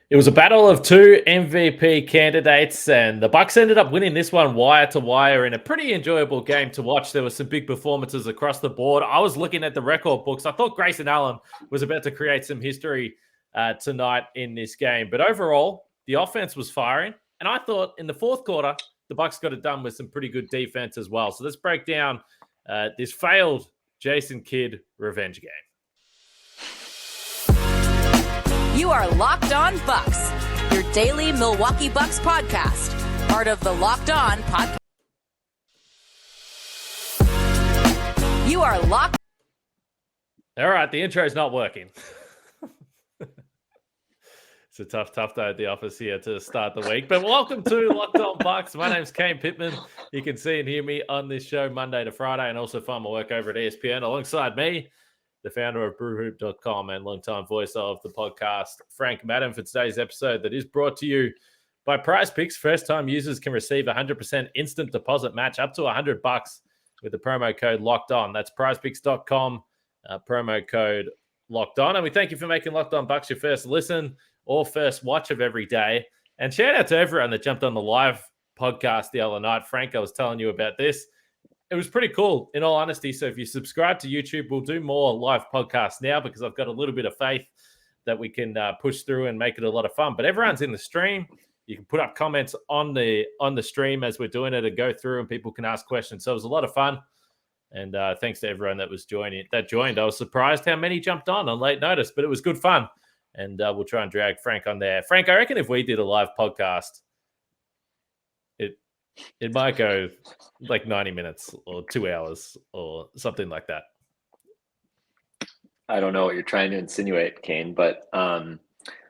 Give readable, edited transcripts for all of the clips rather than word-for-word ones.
It was a battle of two MVP candidates, and the Bucks ended up winning this one wire to wire in a pretty enjoyable game to watch. There were some big performances across the board. I was looking at the record books. I thought Grayson Allen was about to create some history tonight in this game, but overall, the offense was firing, and I thought in the fourth quarter, the Bucks got it done with some pretty good defense as well. So let's break down this failed Jason Kidd revenge game. You are Locked On Bucks, your daily Milwaukee Bucks podcast, part of the Locked On podcast. You are locked. All right, the intro is not working. It's a tough day at the office here to start the week. But welcome to Locked On Bucks. My name's Kane Pittman. You can see and hear me on this show Monday to Friday, and also find my work over at ESPN alongside me, the founder of brewhoop.com and longtime voice of the podcast, Frank Madden, for today's episode that is brought to you by Prize Picks. First-time users can receive a 100% instant deposit match up to $100 with the promo code Locked On. That's prizepicks.com, promo code Locked On. And we thank you for making Locked On Bucks your first listen or first watch of every day. And shout out to everyone that jumped on the live podcast the other night. Frank, I was telling you about this. It was pretty cool, in all honesty. So if you subscribe to YouTube, we'll do more live podcasts now because I've got a little bit of faith that we can push through and make it a lot of fun. But everyone's in the stream. You can put up comments on the stream as we're doing it and go through, and people can ask questions. So it was a lot of fun. And thanks to everyone that joined. I was surprised how many jumped on late notice, but it was good fun. And we'll try and drag Frank on there. Frank, I reckon if we did a live podcast, it might go like 90 minutes or 2 hours or something like that. I don't know what you're trying to insinuate, Kane, but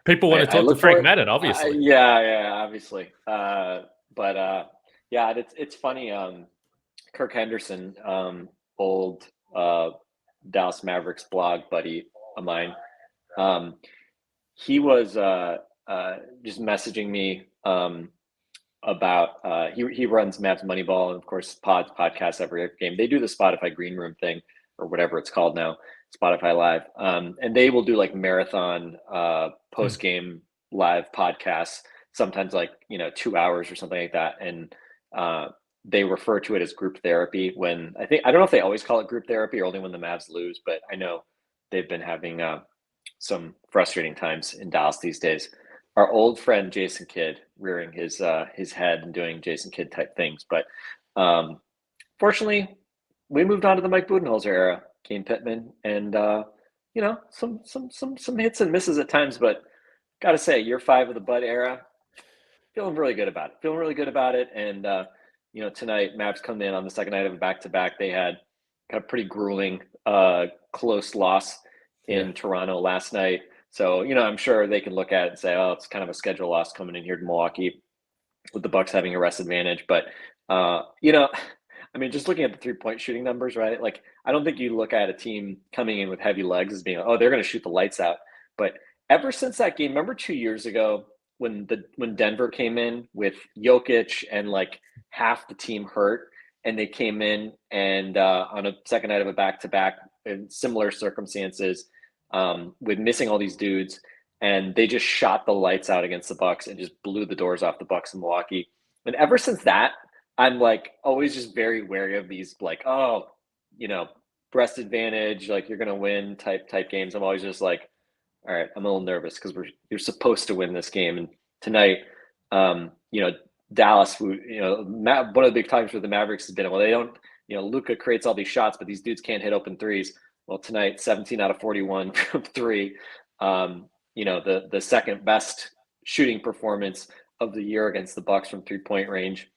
people want to talk to Frank Madden, obviously. Yeah, obviously. It's funny. Kirk Henderson, old Dallas Mavericks blog buddy of mine, he was just messaging me about he runs Mavs Moneyball and of course podcasts every game. They do the Spotify Green Room thing or whatever it's called now, Spotify Live, and they will do like marathon post game live podcasts, sometimes like 2 hours or something like that, and they refer to it as group therapy. When I don't know if they always call it group therapy or only when the Mavs lose, but I know they've been having some frustrating times in Dallas these days. Our old friend Jason Kidd rearing his head and doing Jason Kidd type things, but fortunately, we moved on to the Mike Budenholzer era, Kane Pittman, and some hits and misses at times. But gotta say, year 5 of the Bud era, feeling really good about it. And tonight, Mavs come in on the second night of a back-to-back. They had a pretty grueling, close loss in Toronto last night. So, I'm sure they can look at it and say, oh, it's kind of a schedule loss coming in here to Milwaukee with the Bucks having a rest advantage. But, just looking at the 3-point shooting numbers, right? Like, I don't think you look at a team coming in with heavy legs as being, oh, they're going to shoot the lights out. But ever since that game, remember 2 years ago when Denver came in with Jokic and like half the team hurt, and they came in and on a second night of a back-to-back in similar circumstances, with missing all these dudes, and they just shot the lights out against the Bucks and just blew the doors off the Bucks in Milwaukee. And ever since that, I'm like always just very wary of these like, breast advantage, like you're gonna win type games. I'm always just like, all right, I'm a little nervous because you're supposed to win this game. And tonight, Dallas, one of the big times for the Mavericks has been, well, they don't, Luka creates all these shots, but these dudes can't hit open threes. Well, tonight, 17 out of 41 from 3. The second best shooting performance of the year against the Bucks from 3-point range.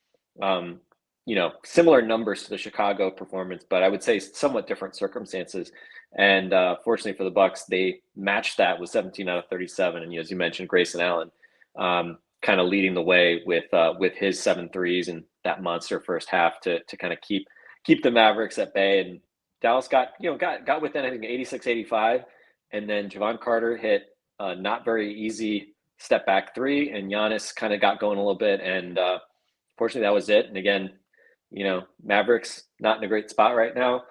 Similar numbers to the Chicago performance, but I would say somewhat different circumstances. And fortunately for the Bucks, they matched that with 17 out of 37. And as you mentioned, Grayson Allen kind of leading the way with his 7 threes and that monster first half to kind of keep the Mavericks at bay. And Dallas got within, I think, 86-85, and then Javon Carter hit a not very easy step back 3, and Giannis kind of got going a little bit, and fortunately that was it. And again, Mavericks not in a great spot right now.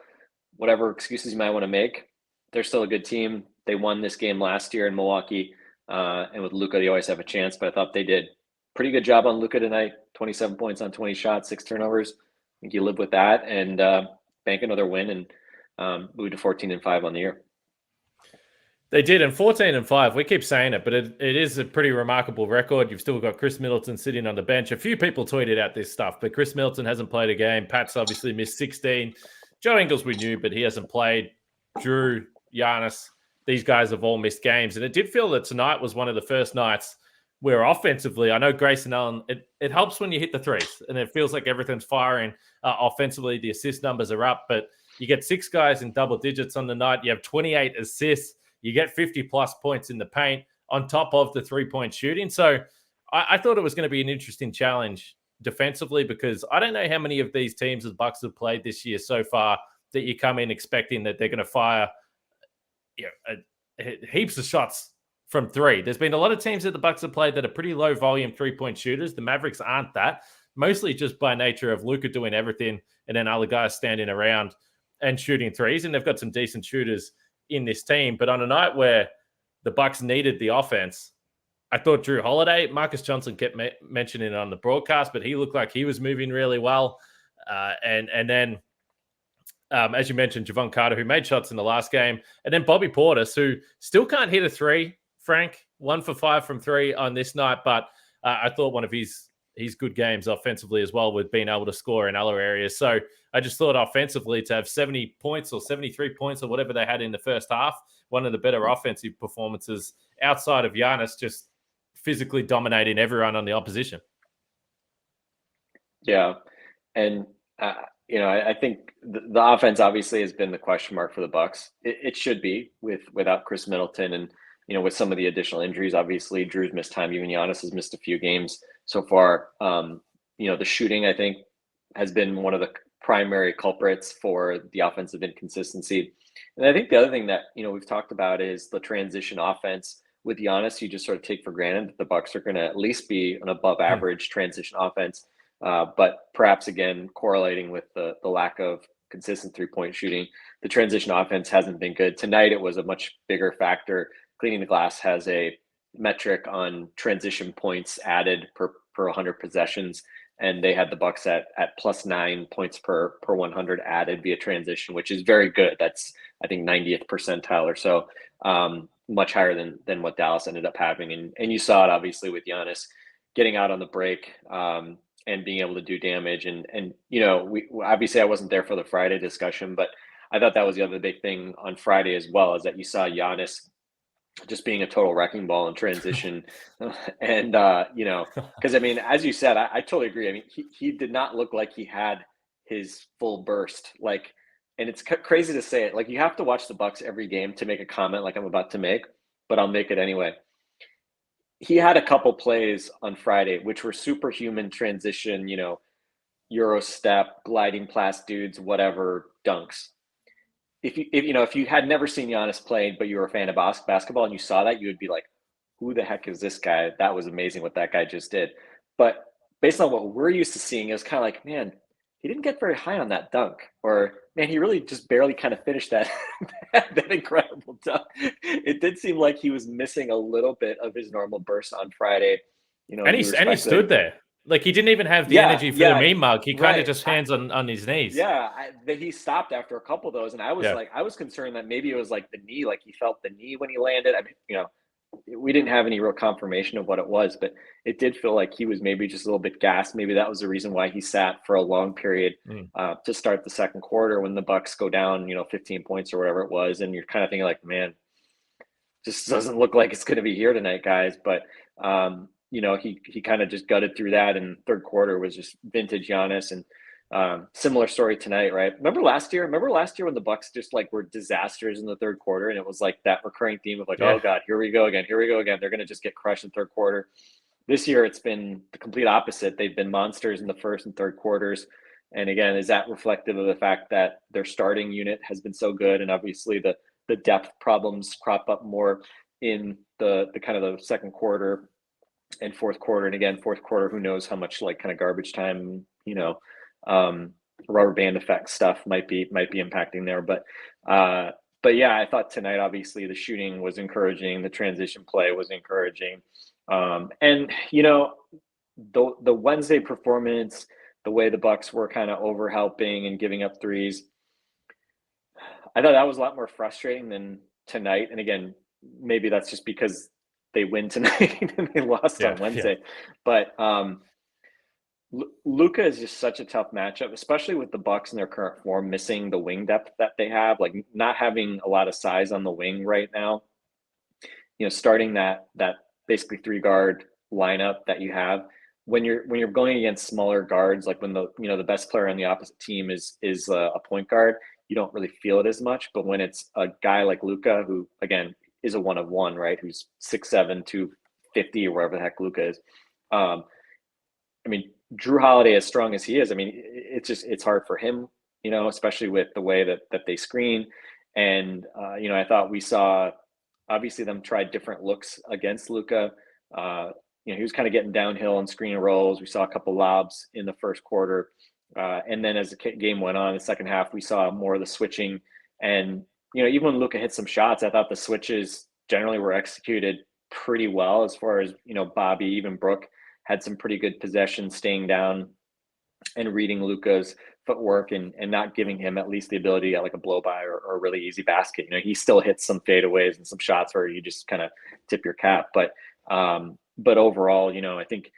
Whatever excuses you might want to make, they're still a good team. They won this game last year in Milwaukee. and with Luka, they always have a chance. But I thought they did pretty good job on Luka tonight. 27 points on 20 shots, 6 turnovers. I think you live with that and bank another win and move to 14-5 on the year. They did, and 14-5. We keep saying it, but it is a pretty remarkable record. You've still got Chris Middleton sitting on the bench. A few people tweeted out this stuff, but Chris Middleton hasn't played a game. Pat's obviously missed 16. Joe Ingles we knew, but he hasn't played. Drew, Giannis, these guys have all missed games. And it did feel that tonight was one of the first nights where offensively, I know Grayson Allen, it helps when you hit the threes, and it feels like everything's firing. Offensively, the assist numbers are up, but you get 6 guys in double digits on the night. You have 28 assists. You get 50-plus points in the paint on top of the three-point shooting. So I thought it was going to be an interesting challenge defensively because I don't know how many of these teams the Bucks have played this year so far that you come in expecting that they're going to fire heaps of shots from 3. There's been a lot of teams that the Bucks have played that are pretty low-volume three-point shooters. The Mavericks aren't that, mostly just by nature of Luka doing everything and then other guys standing around and shooting threes, and they've got some decent shooters in this team. But on a night where the Bucks needed the offense, I thought Drew Holiday, Marcus Johnson kept mentioning it on the broadcast, but he looked like he was moving really well. And then, as you mentioned, Javon Carter, who made shots in the last game, and then Bobby Portis, who still can't hit a 3, Frank, 1 for 5 from 3 on this night, but I thought one of his good games offensively as well with being able to score in other areas. So I just thought offensively to have 70 points or 73 points or whatever they had in the first half, one of the better offensive performances outside of Giannis just physically dominating everyone on the opposition. Yeah. And, I think the offense obviously has been the question mark for the Bucks. It should be without Chris Middleton and, with some of the additional injuries. Obviously, Drew's missed time. Even Giannis has missed a few games so far. The shooting, I think, has been one of the primary culprits for the offensive inconsistency. And I think the other thing that, we've talked about is the transition offense. With Giannis, you just sort of take for granted that the Bucks are going to at least be an above average transition offense. But perhaps, again, correlating with the lack of consistent three-point shooting, the transition offense hasn't been good. Tonight, it was a much bigger factor. Cleaning the Glass has a metric on transition points added per 100 possessions, and they had the Bucks at plus 9 points per 100 added via transition, which is very good. That's, I think, 90th percentile or so, much higher than what Dallas ended up having. And you saw it obviously with Giannis getting out on the break and being able to do damage. And we obviously I wasn't there for the Friday discussion, but I thought that was the other big thing on Friday as well, is that you saw Giannis just being a total wrecking ball in transition. And, because, I mean, as you said, I totally agree. I mean, he did not look like he had his full burst. Like, and it's crazy to say it. Like, you have to watch the Bucks every game to make a comment like I'm about to make, but I'll make it anyway. He had a couple plays on Friday, which were superhuman transition, Euro step, gliding past dudes, whatever, dunks. If you had never seen Giannis play, but you were a fan of basketball and you saw that, you would be like, who the heck is this guy? That was amazing what that guy just did. But based on what we're used to seeing, it was kind of like, man, he didn't get very high on that dunk. Or, man, he really just barely kind of finished that incredible dunk. It did seem like he was missing a little bit of his normal burst on Friday. And he stood there. Like, he didn't even have the energy for the meme mug. He kind of just hands on his knees. Yeah, he stopped after a couple of those, and I was concerned that maybe it was like the knee, like he felt the knee when he landed. I mean, we didn't have any real confirmation of what it was, but it did feel like he was maybe just a little bit gassed. Maybe that was the reason why he sat for a long period to start the second quarter when the Bucks go down, 15 points or whatever it was, and you're kind of thinking like, man, just doesn't look like it's going to be here tonight, guys. But he kind of just gutted through that, and third quarter was just vintage Giannis. And similar story tonight, right? Remember last year when the Bucks just like were disasters in the third quarter, and it was like that recurring theme of like, oh God, here we go again. They're going to just get crushed in third quarter. This year, it's been the complete opposite. They've been monsters in the first and third quarters. And again, is that reflective of the fact that their starting unit has been so good? And obviously the depth problems crop up more in the kind of the second quarter and fourth quarter. And again, fourth quarter, who knows how much like kind of garbage time, rubber band effect stuff might be impacting there. But But yeah, I thought tonight, obviously, the shooting was encouraging. The transition play was encouraging. And, the Wednesday performance, the way the Bucks were kind of over helping and giving up threes, I thought that was a lot more frustrating than tonight. And again, maybe that's just because they win tonight and they lost on Wednesday. But Luka is just such a tough matchup, especially with the Bucks in their current form, missing the wing depth that they have, like not having a lot of size on the wing right now. Starting that basically 3-guard lineup that you have when you're going against smaller guards, like when the best player on the opposite team is a point guard, you don't really feel it as much. But when it's a guy like Luka, who again is a 1-of-1, right, who's 6'7", 250 or whatever the heck Luka is, Drew Holiday, as strong as he is, it's hard for him, especially with the way that they screen. And I thought we saw obviously them try different looks against Luka. He was kind of getting downhill and screen rolls. We saw a couple lobs in the first quarter. And then as the game went on, the second half, we saw more of the switching. And, even when Luka hit some shots, I thought the switches generally were executed pretty well as far as, Bobby, even Brooke had some pretty good possession, staying down and reading Luka's footwork and not giving him at least the ability at like a blow by or a really easy basket. He still hits some fadeaways and some shots where you just kind of tip your cap. But overall, I think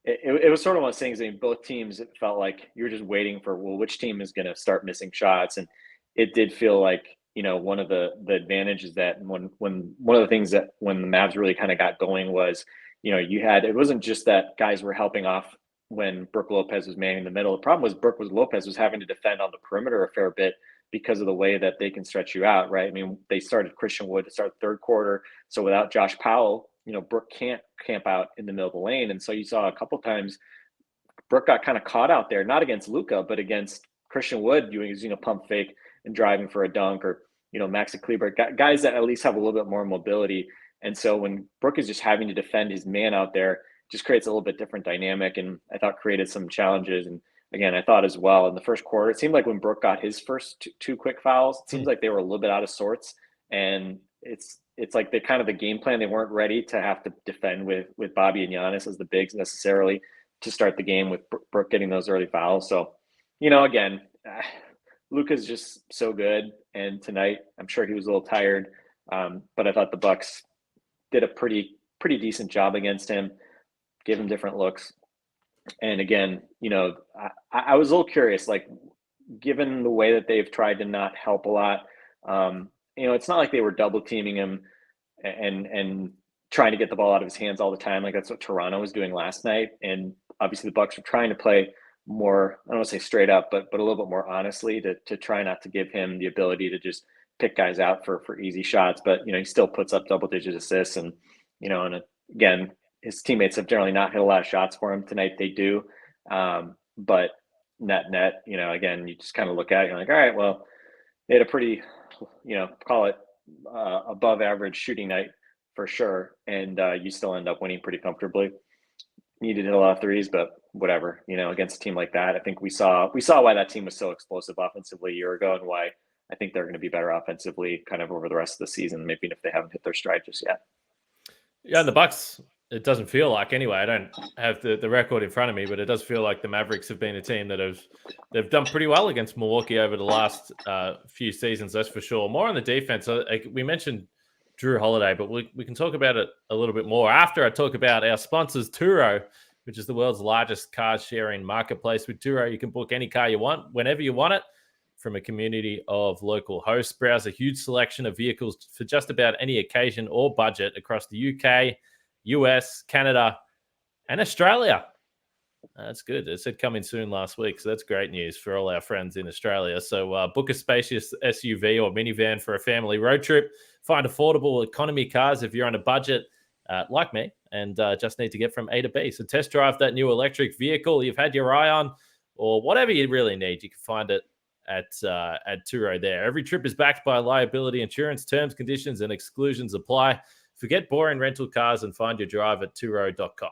it was sort of one of those things. Both teams, it felt like you're just waiting for, which team is going to start missing shots. And it did feel like, one of the advantages that when one of the things that when the Mavs really kind of got going was, it wasn't just that guys were helping off when Brook Lopez was manning the middle. The problem was Brook Lopez was having to defend on the perimeter a fair bit because of the way that they can stretch you out, right? They started Christian Wood to start the third quarter. So without Josh Powell, Brook can't camp out in the middle of the lane. And so you saw a couple times Brook got kind of caught out there, not against Luka, but against Christian Wood using a pump fake and driving for a dunk, or, Maxi Kleber, guys that at least have a little bit more mobility. And so when Brook is just having to defend his man out there, just creates a little bit different dynamic, and I thought created some challenges. And again, I thought as well in the first quarter, it seemed like when Brook got his first two quick fouls, it seems like they were a little bit out of sorts. And it's like the game plan, they weren't ready to have to defend with Bobby and Giannis as the bigs necessarily to start the game with Brook getting those early fouls. So, again, Luka's just so good. And tonight, I'm sure he was a little tired, but I thought the Bucks did a pretty decent job against him, gave him different looks. And again, I was a little curious, like, given the way that they've tried to not help a lot, it's not like they were double teaming him and trying to get the ball out of his hands all the time. Like that's what Toronto was doing last night. And obviously the Bucks were trying to play more, I don't want to say straight up, but a little bit more honestly to try not to give him the ability to just pick guys out for easy shots. But, he still puts up double-digit assists. And, and again, his teammates have generally not hit a lot of shots for him. Tonight they do. But net, again, you just kind of look at it, you're like, all right, well, they had a pretty, call it above average shooting night for sure. And you still end up winning pretty comfortably. Needed to hit a lot of threes, but whatever, against a team like that, I think we saw why that team was so explosive offensively a year ago, and why I think they're going to be better offensively kind of over the rest of the season, maybe if they haven't hit their stride just yet. Yeah, and the Bucks, it doesn't feel like, anyway, I don't have the record in front of me, but it does feel like the Mavericks have been a team that they've done pretty well against Milwaukee over the last few seasons, that's for sure. More on the defense. We mentioned Drew Holiday, but we can talk about it a little bit more after I talk about our sponsors, Turo, which is the world's largest car sharing marketplace. With Turo, you can book any car you want, whenever you want it, from a community of local hosts. Browse a huge selection of vehicles for just about any occasion or budget across the UK, US, Canada, and Australia. That's good. It said coming soon last week, so that's great news for all our friends in Australia. So book a spacious SUV or minivan for a family road trip. Find affordable economy cars if you're on a budget like me and just need to get from A to B. So test drive that new electric vehicle you've had your eye on, or whatever you really need. You can find it at Turo there. Every trip is backed by liability insurance. Terms, conditions, and exclusions apply. Forget boring rental cars and find your drive at Turo.com.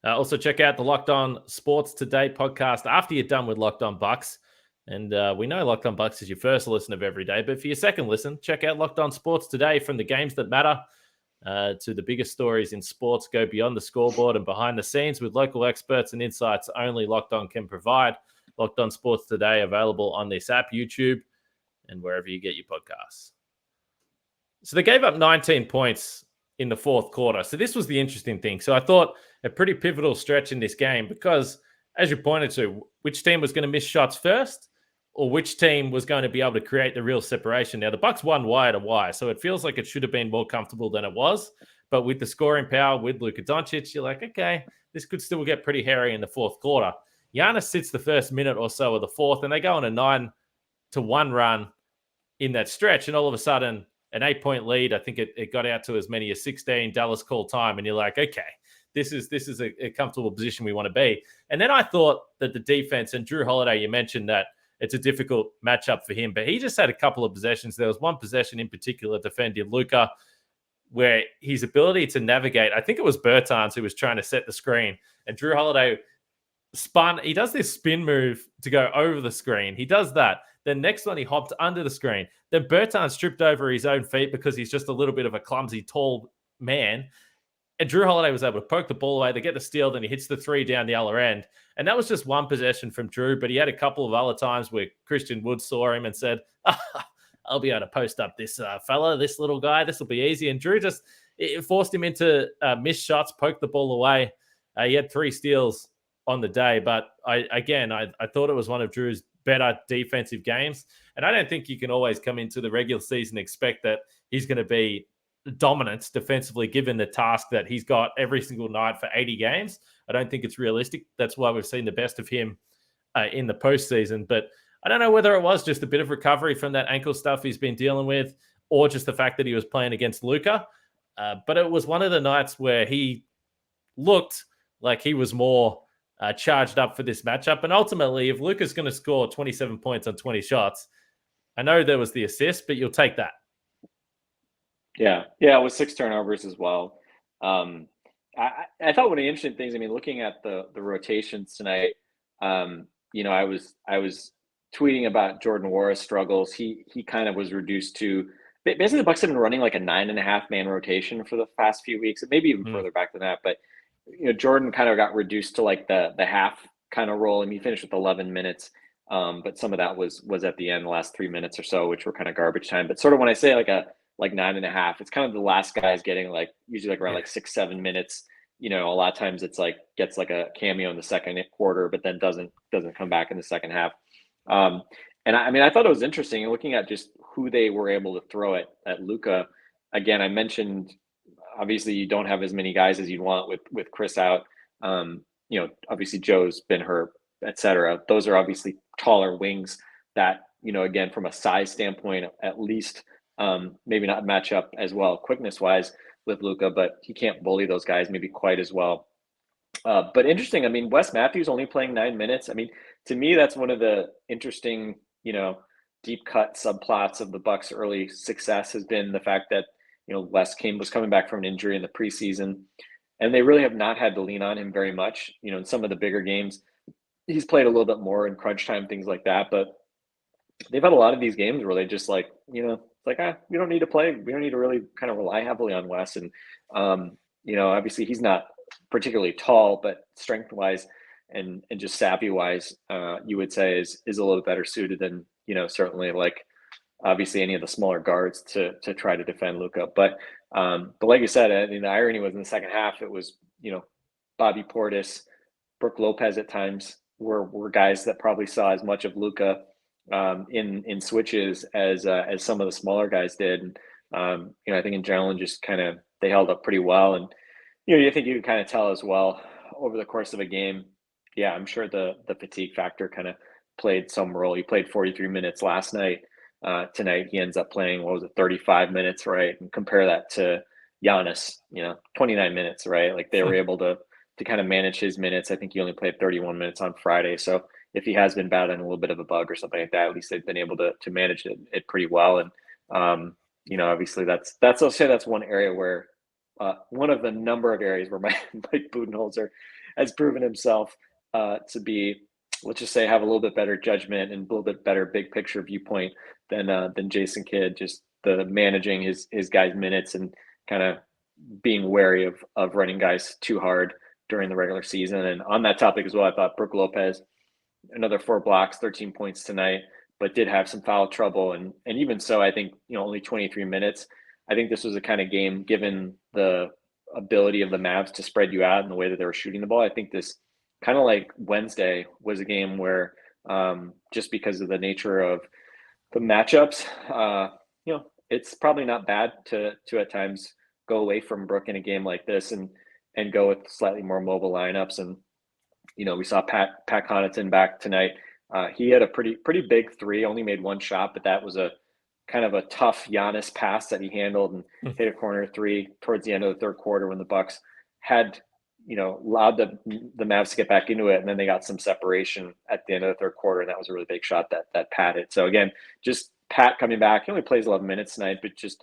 Also, check out the Locked On Sports Today podcast after you're done with Locked On Bucks. And we know Locked On Bucks is your first listen of every day, but for your second listen, check out Locked On Sports Today. From the games that matter to the biggest stories in sports, go beyond the scoreboard and behind the scenes with local experts and insights only Locked On can provide. Locked On Sports Today, available on this app, YouTube, and wherever you get your podcasts. So they gave up 19 points in the fourth quarter. So this was the interesting thing. So I thought a pretty pivotal stretch in this game because, as you pointed to, which team was going to miss shots first or which team was going to be able to create the real separation. Now, the Bucks won wire to wire, so it feels like it should have been more comfortable than it was. But with the scoring power with Luka Doncic, you're like, okay, this could still get pretty hairy in the fourth quarter. Giannis sits the first minute or so of the fourth, and they go on a 9-1 run in that stretch, and all of a sudden, an 8-point lead. I think it got out to as many as 16. Dallas called time, and you're like, okay, this is a comfortable position we want to be. And then I thought that the defense, and Drew Holiday, you mentioned that it's a difficult matchup for him, but he just had a couple of possessions. There was one possession in particular defending Luka where his ability to navigate, I think it was Bertans who was trying to set the screen, and Drew Holiday spun. He does this spin move to go over the screen. He does that. Then next one, he hopped under the screen. Then Bertans tripped over his own feet because he's just a little bit of a clumsy, tall man. And Drew Holiday was able to poke the ball away. They get the steal, then he hits the three down the other end. And that was just one possession from Drew, but he had a couple of other times where Christian Wood saw him and said, I'll be able to post up this fella, this little guy. This will be easy. And Drew it forced him into missed shots, poked the ball away. He had 3 steals on the day, but I thought it was one of Drew's better defensive games. And I don't think you can always come into the regular season and expect that he's going to be dominant defensively, given the task that he's got every single night for 80 games. I don't think it's realistic. That's why we've seen the best of him in the postseason. But I don't know whether it was just a bit of recovery from that ankle stuff he's been dealing with, or just the fact that he was playing against Luka. But it was one of the nights where he looked like he was more charged up for this matchup. And ultimately, if Luka's going to score 27 points on 20 shots, I know there was the assist, but you'll take that. Yeah, it was 6 turnovers as well. I thought one of the interesting things, I mean, looking at the rotations tonight, I was tweeting about Jordan Warris' struggles. He kind of was reduced to basically the Bucks have been running like a 9.5 man rotation for the past few weeks, and maybe even further back than that. But Jordan kind of got reduced to like the half kind of role, and he finished with 11 minutes. But some of that was at the end, the last 3 minutes or so, which were kind of garbage time. But sort of when I say like 9.5, it's kind of the last guy's getting like usually like around like 6-7 minutes. A lot of times it's like gets like a cameo in the second quarter, but then doesn't come back in the second half. And I thought it was interesting looking at just who they were able to throw at Luka. Again, I mentioned obviously you don't have as many guys as you'd want with Chris out. Obviously Joe's been hurt, etc. Those are obviously taller wings that, again, from a size standpoint, at least maybe not match up as well quickness wise with Luka, but he can't bully those guys maybe quite as well. But interesting. I mean, Wes Matthews only playing 9 minutes. I mean, to me, that's one of the interesting, deep cut subplots of the Bucks' early success has been the fact that, Wes was coming back from an injury in the preseason, and they really have not had to lean on him very much. In some of the bigger games, he's played a little bit more in crunch time, things like that. But they've had a lot of these games where they just like, we don't need to play. We don't need to really kind of rely heavily on Wes. And, obviously he's not particularly tall, but strength wise and just savvy wise, you would say is a little better suited than, certainly like obviously any of the smaller guards to try to defend Luka. But like you said, I mean, the irony was in the second half, it was, Bobby Portis, Brook Lopez at times were guys that probably saw as much of Luka in switches as some of the smaller guys did. And, I think in general, just kind of, they held up pretty well. And, you think you can kind of tell as well over the course of a game. Yeah, I'm sure the fatigue factor kind of played some role. He played 43 minutes last night. Tonight, he ends up playing, 35 minutes, right? And compare that to Giannis, 29 minutes, right? Like they were able to kind of manage his minutes. I think he only played 31 minutes on Friday. So if he has been battling a little bit of a bug or something like that, at least they've been able to manage it pretty well. And, obviously I'll say that's one area where one of the number of areas where Mike Budenholzer has proven himself to be let's just say, have a little bit better judgment and a little bit better big picture viewpoint than Jason Kidd. Just the managing his guys' minutes and kind of being wary of running guys too hard during the regular season. And on that topic as well, I thought Brook Lopez, another 4 blocks, 13 points tonight, but did have some foul trouble. And even so, I think, only 23 minutes. I think this was a kind of game, given the ability of the Mavs to spread you out and the way that they were shooting the ball. I think this, kind of like Wednesday, was a game where just because of the nature of the matchups, it's probably not bad to at times go away from Brook in a game like this and go with slightly more mobile lineups. And we saw Pat Connaughton back tonight. He had a pretty big 3, only made 1 shot, but that was a kind of a tough Giannis pass that he handled and hit a corner 3 towards the end of the third quarter when the Bucks had allowed the Mavs to get back into it, and then they got some separation at the end of the third quarter, and that was a really big shot that Pat hit. So again, just Pat coming back. He only plays 11 minutes tonight, but just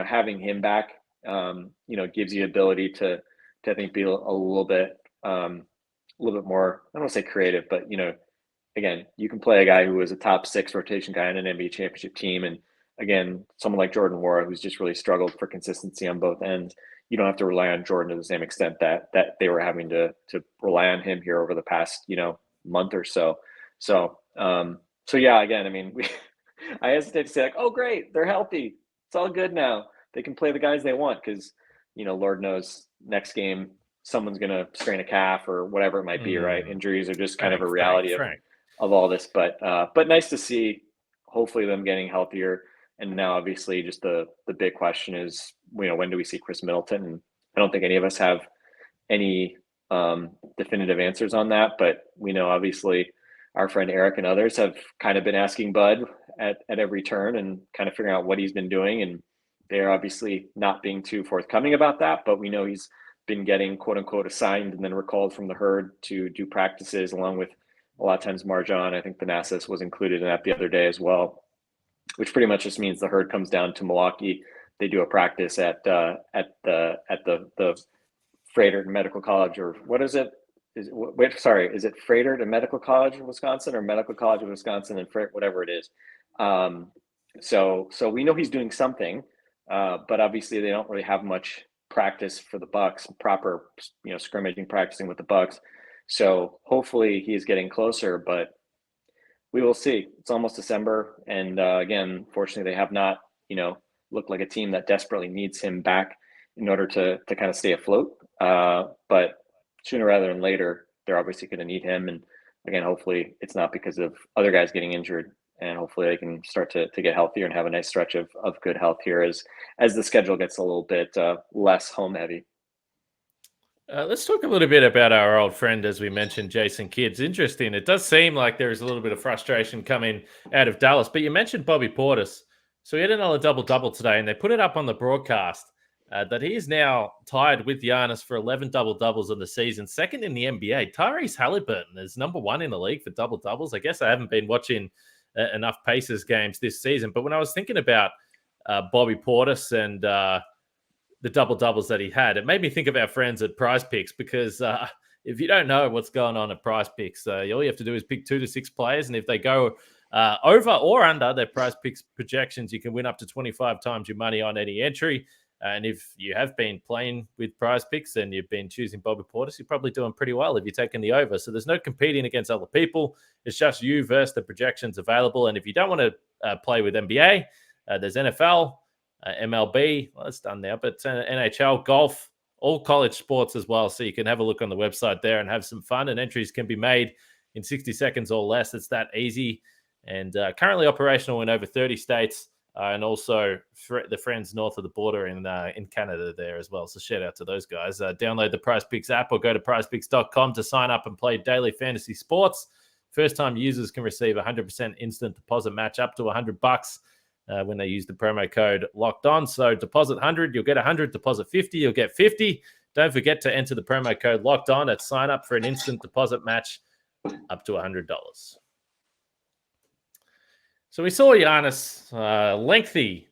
having him back, gives you ability to I think be a little bit more. I don't want to say creative, but again, you can play a guy who was a top 6 rotation guy on an NBA championship team, and again, someone like Jordan Nwora, who's just really struggled for consistency on both ends. You don't have to rely on Jordan to the same extent that they were having to rely on him here over the past month or so. So yeah, again, I mean, I hesitate to say like, oh great, they're healthy, it's all good now, they can play the guys they want, because Lord knows next game someone's gonna strain a calf or whatever it might be, right? Injuries are just kind of a reality of all this, but nice to see hopefully them getting healthier. And now obviously just the big question is, when do we see Chris Middleton? And I don't think any of us have any definitive answers on that, but we know obviously our friend Eric and others have kind of been asking Bud at every turn and kind of figuring out what he's been doing. And they're obviously not being too forthcoming about that, but we know he's been getting quote unquote assigned and then recalled from the herd to do practices along with a lot of times Marjan. I think Thanasis was included in that the other day as well, which pretty much just means the herd comes down to Milwaukee. They do a practice at the Frederick Medical College, or what is it? Is it Frederick and Medical College of Wisconsin, or Medical College of Wisconsin and whatever it is. So we know he's doing something, but obviously they don't really have much practice for the Bucks, proper scrimmaging, practicing with the Bucks. So hopefully he's getting closer, but we will see. It's almost December, and again, fortunately, they have not looked like a team that desperately needs him back in order to kind of stay afloat. But sooner rather than later, they're obviously going to need him. And again, hopefully it's not because of other guys getting injured, and hopefully they can start to get healthier and have a nice stretch of good health here as the schedule gets a little bit less home heavy. Let's talk a little bit about our old friend, as we mentioned, Jason Kidd. It's interesting. It does seem like there is a little bit of frustration coming out of Dallas, but you mentioned Bobby Portis. So he had another double-double today, and they put it up on the broadcast that he is now tied with Giannis for 11 double-doubles in the season, second in the NBA. Tyrese Halliburton is number 1 in the league for double-doubles. I guess I haven't been watching enough Pacers games this season, but when I was thinking about Bobby Portis and the double-doubles that he had, it made me think of our friends at Prize Picks, because if you don't know what's going on at Prize Picks, all you have to do is pick 2 to 6 players, and if they go over or under their Prize Picks projections, you can win up to 25 times your money on any entry. And if you have been playing with Prize Picks and you've been choosing Bobby Portis, you're probably doing pretty well if you're taking the over. So there's no competing against other people. It's just you versus the projections available. And if you don't want to play with NBA, there's NFL, MLB, well, it's done now, but NHL, golf, all college sports as well. So you can have a look on the website there and have some fun, and entries can be made in 60 seconds or less. It's that easy, and currently operational in over 30 states, and also the friends north of the border in Canada there as well. So shout out to those guys. Download the Prize Picks app or go to prizepicks.com to sign up and play daily fantasy sports. First-time users can receive 100% instant deposit match up to $100 when they use the promo code Locked On. So deposit 100, you'll get 100. Deposit 50, you'll get 50. Don't forget to enter the promo code Locked On at sign up for an instant deposit match up to $100. So we saw Giannis lengthy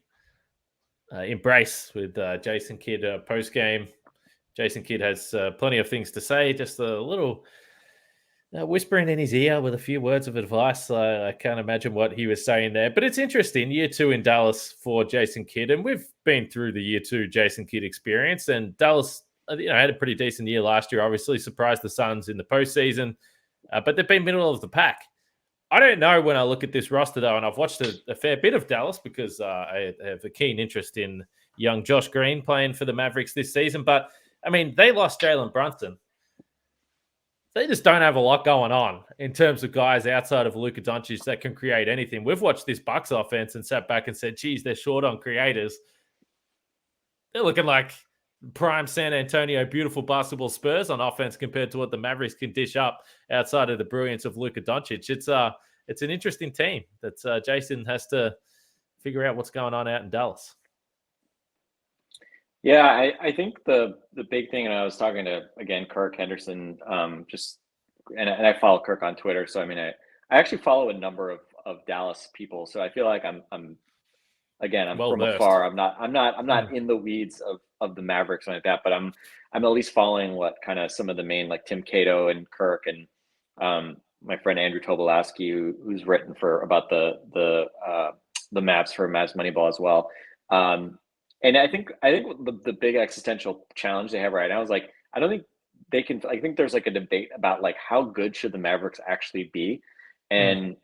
embrace with Jason Kidd post-game. Jason Kidd has plenty of things to say, just a little whispering in his ear with a few words of advice. I can't imagine what he was saying there. But it's interesting. Year 2 in Dallas for Jason Kidd. And we've been through the year 2 Jason Kidd experience. And Dallas had a pretty decent year last year. Obviously surprised the Suns in the postseason. But they've been middle of the pack. I don't know when I look at this roster, though, and I've watched a fair bit of Dallas because I have a keen interest in young Josh Green playing for the Mavericks this season. But, I mean, they lost Jalen Brunson. They just don't have a lot going on in terms of guys outside of Luka Doncic that can create anything. We've watched this Bucks offense and sat back and said, geez, they're short on creators. They're looking like prime San Antonio beautiful basketball Spurs on offense compared to what the Mavericks can dish up outside of the brilliance of Luka Doncic. It's an interesting team that Jason has to figure out what's going on out in Dallas. Yeah, I think the big thing, and I was talking to, again, Kirk Henderson, and I follow Kirk on Twitter. So, I mean, I actually follow a number of Dallas people. So I feel like I'm well from afar. I'm not in the weeds of the Mavericks or like that, but I'm at least following what kind of some of the main, like Tim Cato and Kirk and my friend Andrew Tobolowsky, who's written about the Mavs for Mavs Moneyball as well. And I think the big existential challenge they have right now is like, I don't think they can. I think there's like a debate about like how good should the Mavericks actually be, and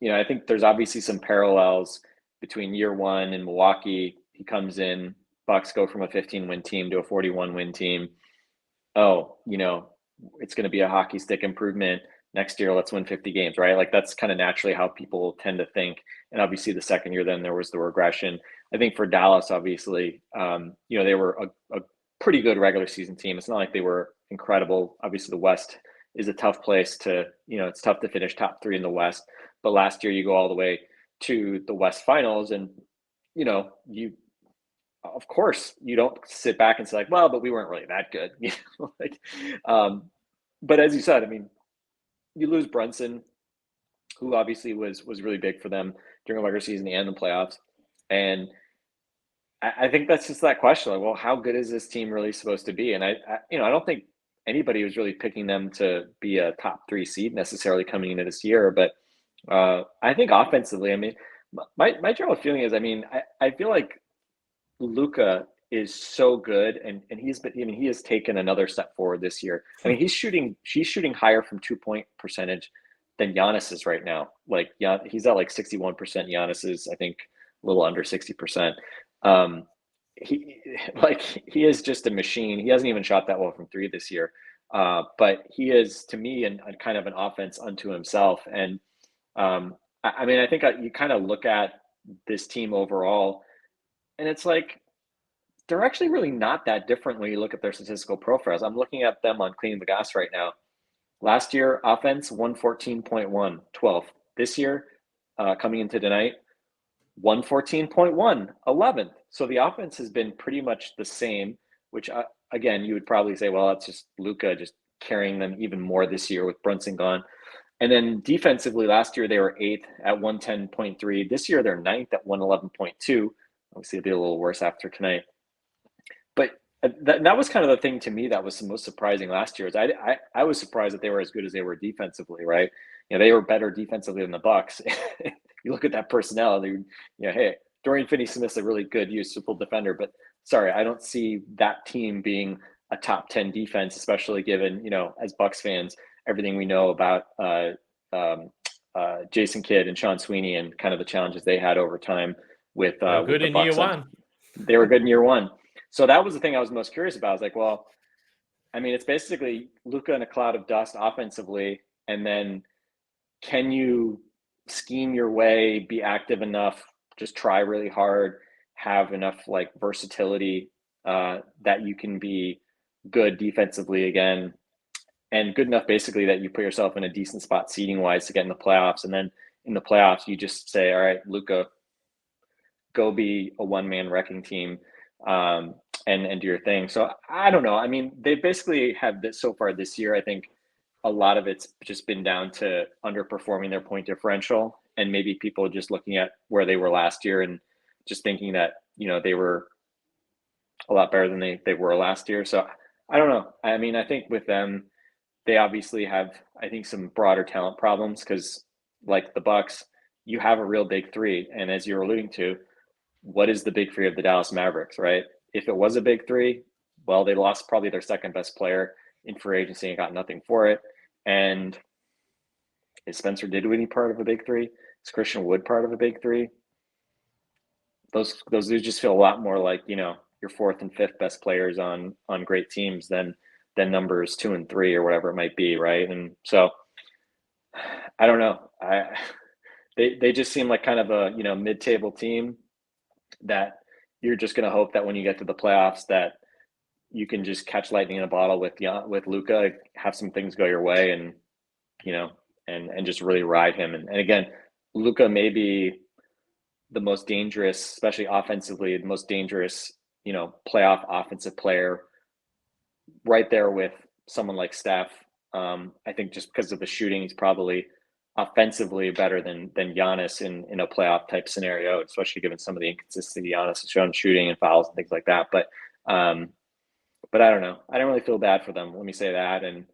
I think there's obviously some parallels between year 1 in Milwaukee. He comes in, Bucks go from a 15-win team to a 41-win team. Oh, it's going to be a hockey stick improvement. Next year, let's win 50 games, right? Like that's kind of naturally how people tend to think. And obviously the second year, then there was the regression. I think for Dallas, obviously, they were a pretty good regular season team. It's not like they were incredible. Obviously the West is a tough place to, it's tough to finish top 3 in the West. But last year you go all the way to the West Finals and, of course, you don't sit back and say like, well, but we weren't really that good. But as you said, I mean, you lose Brunson, who obviously was really big for them during the regular season and the playoffs. And I think that's just that question. Like, well, how good is this team really supposed to be? And I don't think anybody was really picking them to be a top 3 seed necessarily coming into this year. But I think offensively, I mean, my general feeling is, I mean, I feel like Luka is so good, and he has taken another step forward this year. I mean, he's shooting higher from 2-point percentage than Giannis is right now. Like, he's at like 61%. Giannis is, I think, a little under 60%. He is just a machine. He hasn't even shot that well from 3 this year. But he is, to me, a kind of an offense unto himself. And I mean, I think you kind of look at this team overall, and it's like they're actually really not that different when you look at their statistical profiles. I'm looking at them on Cleaning the Gas right now. Last year, offense 114.1, 12th. This year, coming into tonight, 114.1, 11th. So the offense has been pretty much the same, which again, you would probably say, well, that's just Luka just carrying them even more this year with Brunson gone. And then defensively, last year they were 8th at 110.3. This year they're 9th at 111.2. Obviously, it'll be a little worse after tonight. But that was kind of the thing to me that was the most surprising last year. Is I was surprised that they were as good as they were defensively, right? They were better defensively than the Bucks. You look at that personnel, hey, Dorian Finney-Smith's a really good, useful defender, but sorry, I don't see that team being a top 10 defense, especially given, as Bucks fans, everything we know about Jason Kidd and Sean Sweeney and kind of the challenges they had over time with good in year 1. They were good in year 1. So that was the thing I was most curious about. I was like, well, I mean, it's basically Luka in a cloud of dust offensively, and then can you scheme your way, be active enough, just try really hard, have enough like versatility that you can be good defensively again, and good enough basically that you put yourself in a decent spot seeding wise to get in the playoffs. And then in the playoffs, you just say, all right, Luka, go be a one-man wrecking team and do your thing. So I don't know. I mean, they basically have this so far this year. I think a lot of it's just been down to underperforming their point differential, and maybe people just looking at where they were last year and just thinking that, they were a lot better than they were last year. So I don't know. I mean, I think with them, they obviously have, I think, some broader talent problems because, like the Bucks, you have a real big three. And as you're alluding to, what is the big three of the Dallas Mavericks, right? If it was a big three, well, they lost probably their second best player in free agency and got nothing for it. And is Spencer Dinwiddie part of a big three? Is Christian Wood part of a big three? Those dudes just feel a lot more like, your fourth and fifth best players on great teams than numbers 2 and 3 or whatever it might be, right? And so I don't know. They just seem like kind of a mid-table team that you're just going to hope that when you get to the playoffs that you can just catch lightning in a bottle with Luka, have some things go your way, and and just really ride him. And again, Luka may be the most dangerous, especially offensively, the most dangerous playoff offensive player, right there with someone like Steph. I think just because of the shooting, he's probably offensively better than Giannis in a playoff type scenario, especially given some of the inconsistency Giannis has shown shooting and fouls and things like that. But I don't know. I don't really feel bad for them. Let me say that. And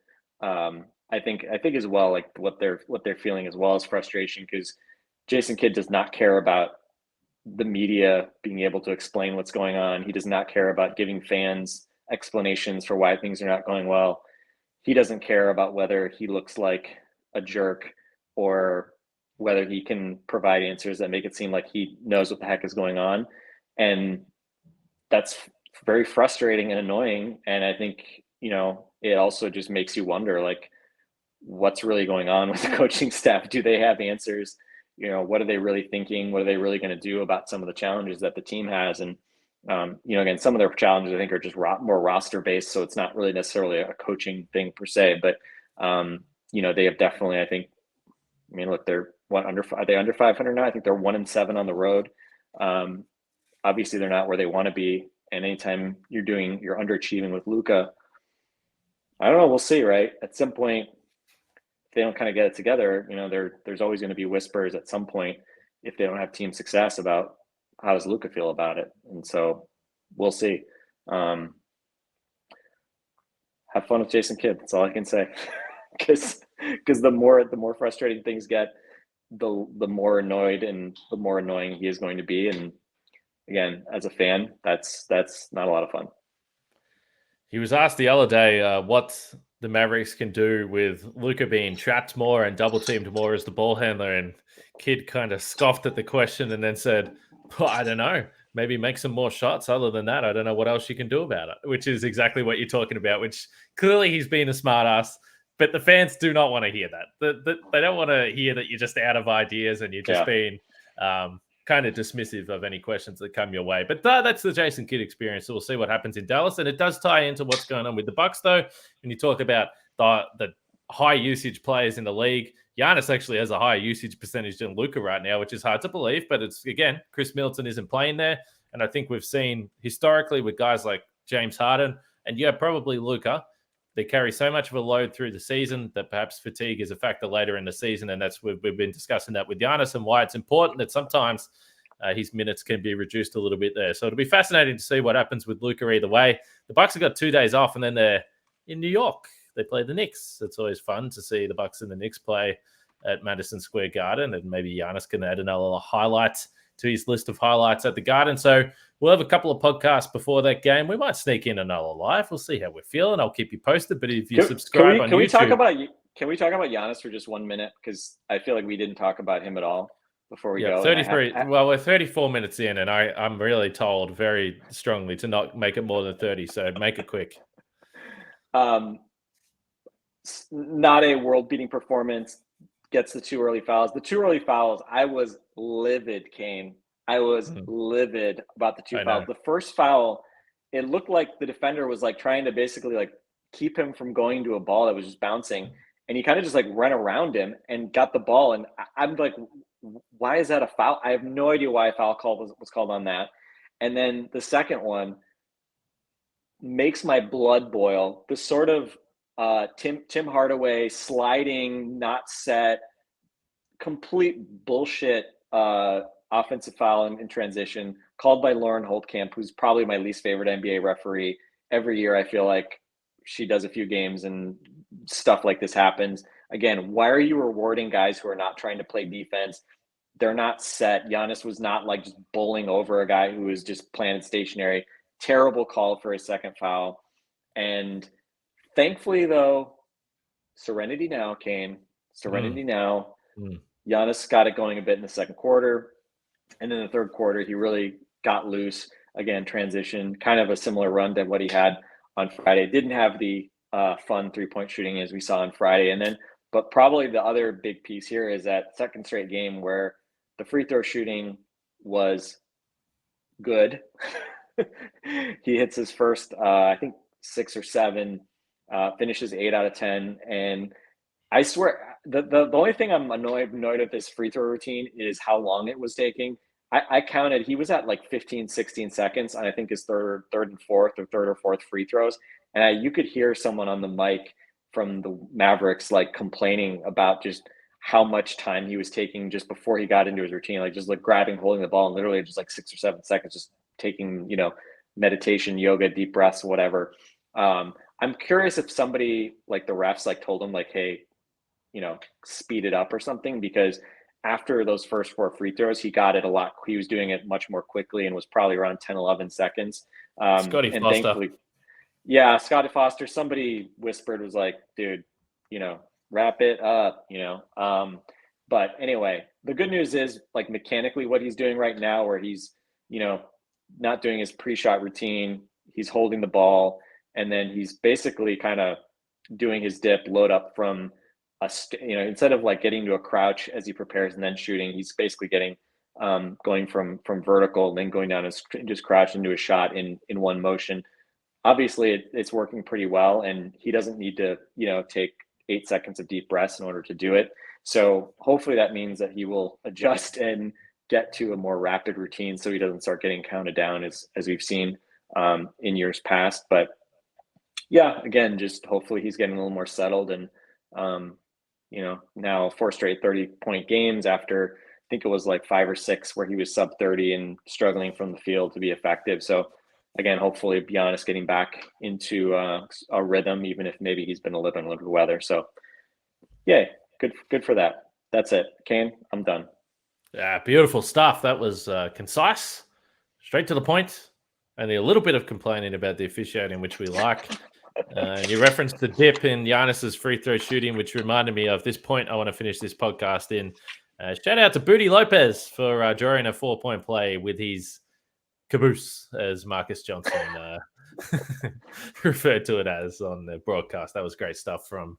I think as well, like what they're feeling as well as frustration, because Jason Kidd does not care about the media being able to explain what's going on. He does not care about giving fans explanations for why things are not going well. He doesn't care about whether he looks like a jerk or whether he can provide answers that make it seem like he knows what the heck is going on. And that's very frustrating and annoying. And I think, it also just makes you wonder, like, what's really going on with the coaching staff? Do they have answers? What are they really thinking? What are they really going to do about some of the challenges that the team has? And, again, some of their challenges I think are just more roster based. So it's not really necessarily a coaching thing per se, but, they have definitely, I think, look, they're are they under 500 now? I think they're 1-7 on the road. Obviously they're not where they want to be. And anytime you're underachieving with Luka, I don't know, we'll see, right? At some point, if they don't kind of get it together, there's always going to be whispers at some point if they don't have team success about how does Luka feel about it. And so we'll see. Have fun with Jason Kidd. That's all I can say. Because the more frustrating things get, the more annoyed and the more annoying he is going to be. And again, as a fan, that's not a lot of fun. He was asked the other day what the Mavericks can do with Luka being trapped more and double teamed more as the ball handler, and Kidd kind of scoffed at the question and then said, well, I don't know, maybe make some more shots. Other than that, I don't know what else you can do about it, which is exactly what you're talking about, which clearly he's been a smart ass, but the fans do not want to hear that. They don't want to hear that you're just out of ideas and you're just being kind of dismissive of any questions that come your way. But that's the Jason Kidd experience. So we'll see what happens in Dallas. And it does tie into what's going on with the Bucks, though. When you talk about the high usage players in the league, Giannis actually has a higher usage percentage than Luka right now, which is hard to believe. But it's, again, Chris Middleton isn't playing there. And I think we've seen historically with guys like James Harden and probably Luka, they carry so much of a load through the season that perhaps fatigue is a factor later in the season. And we've been discussing that with Giannis and why it's important that sometimes his minutes can be reduced a little bit there. So it'll be fascinating to see what happens with Luka either way. The Bucks have got 2 days off and then they're in New York. They play the Knicks. It's always fun to see the Bucks and the Knicks play at Madison Square Garden, and maybe Giannis can add another highlight to his list of highlights at the Garden. So we'll have a couple of podcasts before that game. We might sneak in another live. We'll see how we're feeling. I'll keep you posted. But if you subscribe on YouTube, can we talk about Giannis for just 1 minute? Because I feel like we didn't talk about him at all before we go. 33. Well, we're 34 minutes in, and I'm really told very strongly to not make it more than 30. So make it quick. Not a world-beating performance. Gets the 2 early fouls. The 2 early fouls, I was livid, Kane. I was livid about the 2 fouls. The first foul, it looked like the defender was like trying to basically like keep him from going to a ball that was just bouncing. And he kind of just like ran around him and got the ball. And I'm like, why is that a foul? I have no idea why a foul call was called on that. And then the second one makes my blood boil. The sort of Tim Hardaway sliding, not set, complete bullshit offensive foul in transition called by Lauren Holtkamp, who's probably my least favorite NBA referee. Every year I feel like she does a few games and stuff like this happens. Again, why are you rewarding guys who are not trying to play defense? They're not set. Giannis was not like just bowling over a guy who was just planted stationary. Terrible call for a second foul. And thankfully, though, serenity now, Kane. Serenity now. Giannis got it going a bit in the second quarter. And in the third quarter, he really got loose. Again, transition, kind of a similar run to what he had on Friday. Didn't have the fun three-point shooting as we saw on Friday. But probably the other big piece here is that second straight game where the free throw shooting was good. He hits his first, I think, 6 or 7, finishes 8 out of 10. And I swear, the only thing I'm annoyed at this free throw routine is how long it was taking. I counted, he was at like 15, 16 seconds, and I think his third and fourth free throws. And you could hear someone on the mic from the Mavericks like complaining about just how much time he was taking just before he got into his routine, like just like grabbing, holding the ball, and literally just like 6 or 7 seconds, just taking, meditation, yoga, deep breaths, whatever. I'm curious if somebody like the refs like told him like, hey, speed it up or something, because after those first 4 free throws, he got it a lot. He was doing it much more quickly and was probably around 10, 11 seconds. Scotty and Foster. Thankfully, yeah, Scotty Foster, somebody whispered, was like, dude, wrap it up, But anyway, the good news is like mechanically what he's doing right now, where he's, not doing his pre-shot routine, he's holding the ball, and then he's basically kind of doing his dip load up from instead of like getting to a crouch as he prepares and then shooting, he's basically getting going from vertical and then going down and just crouch into a shot in one motion. Obviously, it's working pretty well, and he doesn't need to take 8 seconds of deep breaths in order to do it. So hopefully that means that he will adjust and get to a more rapid routine, so he doesn't start getting counted down as we've seen in years past. But yeah, again, just hopefully he's getting a little more settled, and now 4 straight 30-point games after I think it was like 5 or 6 where he was sub 30 and struggling from the field to be effective. So again, hopefully Giannis getting back into a rhythm, even if maybe he's been living under the weather. So yeah, good for that. That's it. Kane, I'm done. Yeah, beautiful stuff. That was concise, straight to the point, only a little bit of complaining about the officiating, which we like. You referenced the dip in Giannis's free throw shooting, which reminded me of this point I want to finish this podcast in. Shout out to Booty Lopez for drawing a 4-point play with his caboose, as Marcus Johnson referred to it as on the broadcast. That was great stuff from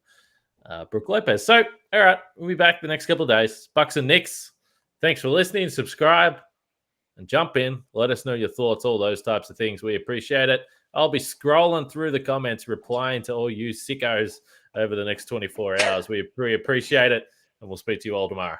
Brook Lopez. So, all right, we'll be back the next couple of days. Bucks and Knicks. Thanks for listening. Subscribe and jump in. Let us know your thoughts, all those types of things. We appreciate it. I'll be scrolling through the comments, replying to all you sickos over the next 24 hours. We appreciate it, and we'll speak to you all tomorrow.